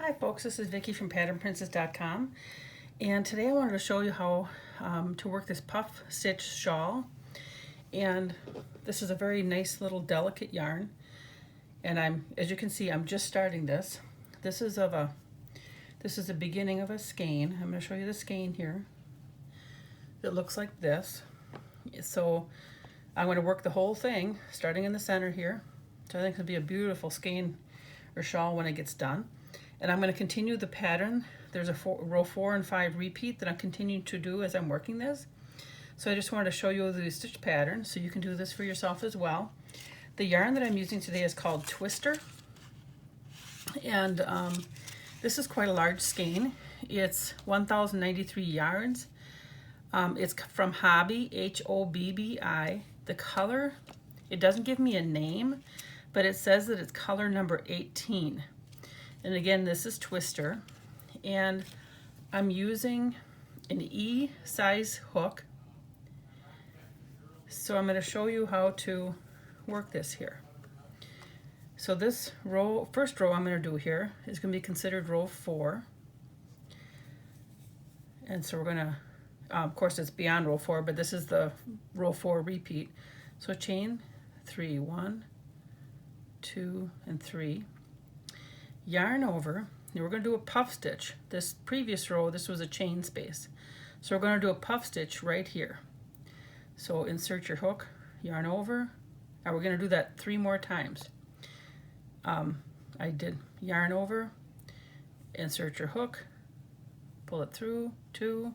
Hi folks, this is Vicki from patternprincess.com, and today I wanted to show you how to work this puff stitch shawl. And this is a very nice little delicate yarn, and as you can see, I'm just starting this. This is the beginning of a skein. I'm going to show you the skein here. It looks like this. So I'm going to work the whole thing starting in the center here. So I think it'll be a beautiful skein or shawl when it gets done. And I'm going to continue the pattern. There's a row 4 and 5 repeat that I'm continuing to do as I'm working this. So I just wanted to show you the stitch pattern so you can do this for yourself as well. The yarn that I'm using today is called Twister, and this is quite a large skein. It's 1,093 yards. It's from Hobbi, H-O-B-B-I. The color, it doesn't give me a name, but it says that it's color number 18. And again, this is Twister, and I'm using an E size hook. So I'm going to show you how to work this here. So this row, first row I'm going to do here is going to be considered row 4. And so we're going to, of course it's beyond row 4, but this is the row 4 repeat. So chain 3, 1, 2, and 3. Yarn over, and we're going to do a puff stitch. This previous row, this was a chain space. So we're going to do a puff stitch right here. So insert your hook, yarn over, and we're going to do that 3 more times. I did yarn over, insert your hook, pull it through, 2,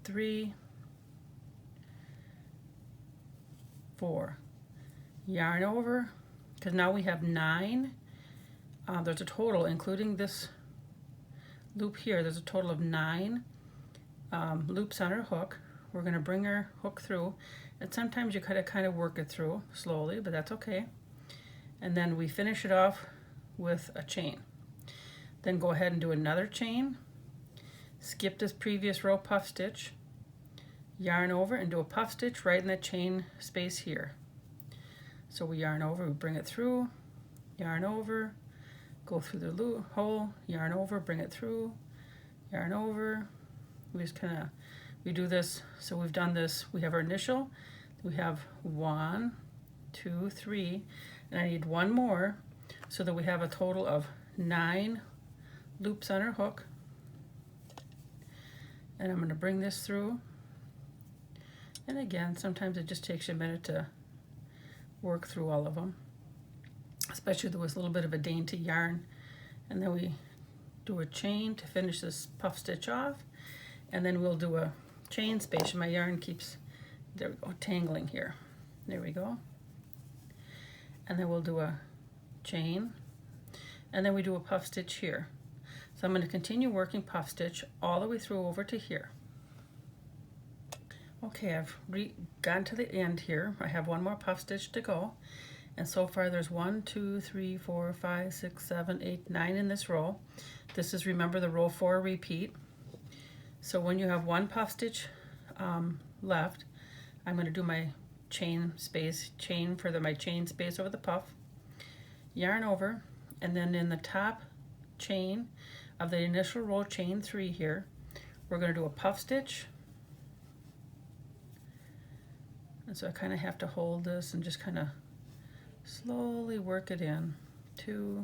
3, 4. Yarn over, because now we have 9. There's a total, including this loop here, there's a total of 9 loops on our hook. We're going to bring our hook through, and sometimes you kind of work it through slowly, but that's okay. And then we finish it off with a chain. Then go ahead and do another chain, skip this previous row puff stitch, yarn over and do a puff stitch right in that chain space here. So we yarn over, we bring it through, yarn over, go through the loop hole, yarn over, bring it through, yarn over. We just we do this. So we've done this. We have our initial. We have 1, 2, 3, and I need 1 more so that we have a total of 9 loops on our hook. And I'm going to bring this through. And again, sometimes it just takes you a minute to work through all of them, especially there was a little bit of a dainty yarn. And then we do a chain to finish this puff stitch off, and then we'll do a chain space. My yarn keeps, there we go, tangling here. There we go. And then we'll do a chain, and then we do a puff stitch here. So I'm going to continue working puff stitch all the way through over to here. Okay, I've gotten to the end here. I have 1 more puff stitch to go, and so far there's 1, 2, 3, 4, 5, 6, 7, 8, 9 in this row. This is, remember, the row 4 repeat. So when you have 1 puff stitch left, I'm going to do my chain space, chain for my chain space over the puff, yarn over, and then in the top chain of the initial row, chain 3 here, we're going to do a puff stitch. And so I kind of have to hold this and just kind of slowly work it in. 2,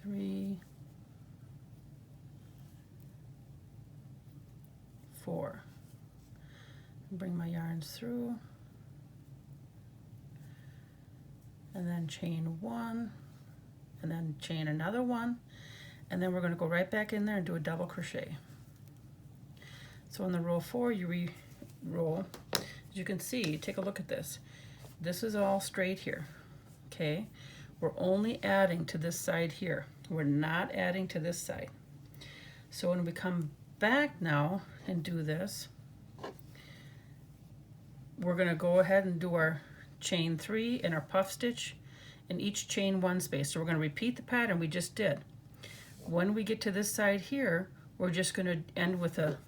3, 4. Bring my yarns through. And then chain 1, and then chain another 1, and then we're going to go right back in there and do a double crochet. So in the row 4, you re-roll. As you can see, take a look at this. This is all straight here, okay? We're only adding to this side here. We're not adding to this side. So when we come back now and do this, we're going to go ahead and do our chain 3 and our puff stitch in each chain 1 space. So we're going to repeat the pattern we just did. When we get to this side here, we're just going to end with a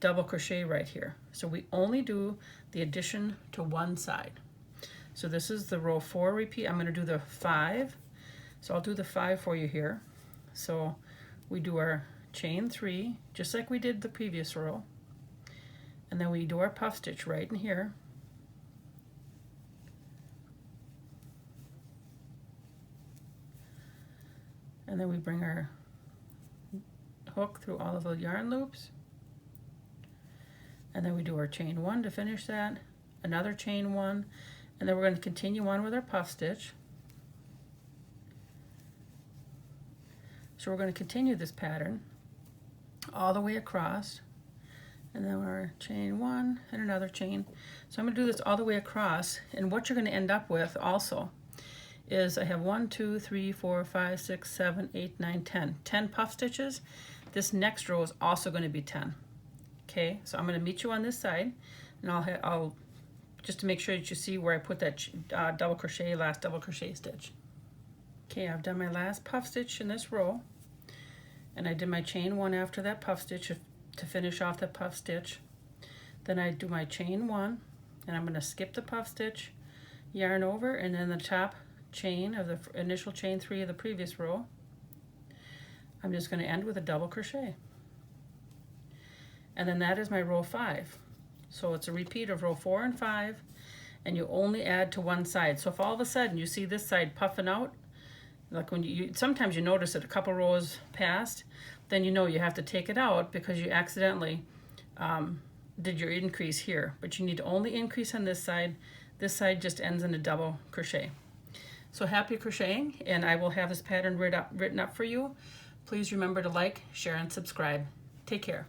double crochet right here. So we only do the addition to one side. So this is the row 4 repeat. I'm going to do the 5. So I'll do the 5 for you here. So we do our chain 3, just like we did the previous row. And then we do our puff stitch right in here. And then we bring our hook through all of the yarn loops. And then we do our chain 1 to finish that, another chain 1, and then we're going to continue on with our puff stitch. So we're going to continue this pattern all the way across, and then our chain 1 and another chain. So I'm going to do this all the way across, and what you're going to end up with also is I have 1, 2, 3, 4, 5, 6, 7, 8, 9, 10. 10 puff stitches. This next row is also going to be 10. Okay, so I'm going to meet you on this side, and I'll just to make sure that you see where I put that double crochet, last double crochet stitch. Okay, I've done my last puff stitch in this row, and I did my chain 1 after that puff stitch to finish off that puff stitch. Then I do my chain 1, and I'm going to skip the puff stitch, yarn over, and then the top chain of the initial chain 3 of the previous row, I'm just going to end with a double crochet. And then that is my row 5. So it's a repeat of row 4 and 5, and you only add to one side. So if all of a sudden you see this side puffing out, like when sometimes you notice it a couple rows past, then you know you have to take it out because you accidentally did your increase here. But you need to only increase on this side. This side just ends in a double crochet. So happy crocheting, and I will have this pattern written up for you. Please remember to like, share, and subscribe. Take care.